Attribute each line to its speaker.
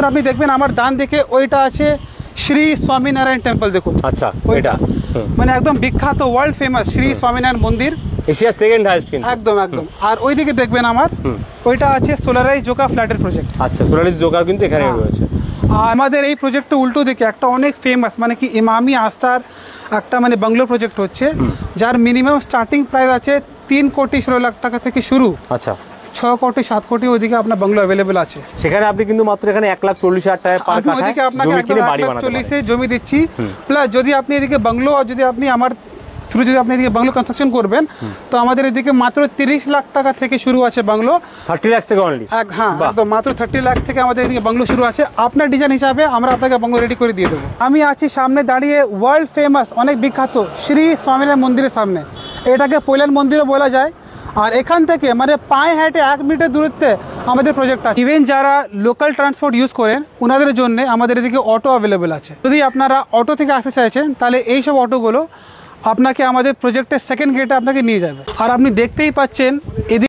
Speaker 1: আপনি দেখবেন আমার ডান দিকে ওইটা আছে শ্রী স্বামীনারায়ণ টেম্পল। দেখুন
Speaker 2: আচ্ছা, এটা
Speaker 1: মানে একদম বিখ্যাত ওয়ার্ল্ড ফেমাস শ্রী স্বামীনারায়ণ মন্দির,
Speaker 2: এশিয়ার সেকেন্ড হাইস্ট কিন্তু।
Speaker 1: একদম একদম। আর ওইদিকে দেখবেন আমার ওইটা আছে সোলারাইজ জোকা ফ্ল্যাটের প্রজেক্ট।
Speaker 2: আচ্ছা, সোলারিস জোকার কিন্তু এখানে রয়েছে।
Speaker 1: আর আমাদের এই প্রজেক্টটা উল্টো দিকে একটা অনেক ফেমাস মানে কি ইমামি আস্থার একটা মানে বাংলো প্রজেক্ট হচ্ছে, যার মিনিমাম স্টার্টিং প্রাইস আছে 3,16,00,000 টাকা থেকে শুরু।
Speaker 2: আচ্ছা,
Speaker 1: 6 কোটি 7 কোটি ওইদিকে আপনার বাংলো অ্যাভেলেবেল আছে।
Speaker 2: সেখানে আপনি কিন্তু মাত্র এখানে 1,40,000 টাকায় পার
Speaker 1: আমি
Speaker 2: কাঠা
Speaker 1: ওইদিকে আপনাকে
Speaker 2: জমি কিনে বাড়ি বানাতে
Speaker 1: 1,40,000
Speaker 2: পারেন।
Speaker 1: জমি দিচ্ছি, প্লাস যদি আপনি এদিকে বাংলো আর যদি আপনি আমার থ্রু যদি আপনি এদিকে বাংলো কনস্ট্রাকশন করবেন তো আমাদের এদিকে মাত্র 30 লাখ টাকা থেকে শুরু আছে বাংলো।
Speaker 2: 30 লাখ থেকে অনলি?
Speaker 1: হ্যাঁ একদম, মাত্র 30 লাখ থেকে আমাদের এদিকে বাংলো শুরু আছে। আপনার ডিজাইন হিসাবে আমরা আপনাকে বাংলো রেডি করে দিয়ে দেবো। আমি আছি সামনে দাঁড়িয়ে ওয়ার্ল্ড ফেমাস অনেক বিখ্যাত শ্রী স্বামীনারায়ণ মন্দিরের সামনে, এটাকে পৈলান মন্দিরও বলা যায়। আর এখান থেকে মানে পায়ে হেঁটে 1 মিনিটের দূরত্বে আমাদের প্রজেক্ট আছে। ইভেন যারা লোকাল ট্রান্সপোর্ট ইউজ করেন ওনাদের জন্য আমাদের এদিকে অটো অ্যাভেলেবেল আছে। যদি আপনারা অটো থেকে আসতে চাইছেন তাহলে এই সব অটোগুলো আপনাকে আমাদের প্রজেক্টের সেকেন্ড গেটে আপনাকে নিয়ে যাবে। আর আপনি দেখতেই পাচ্ছেন এদিকে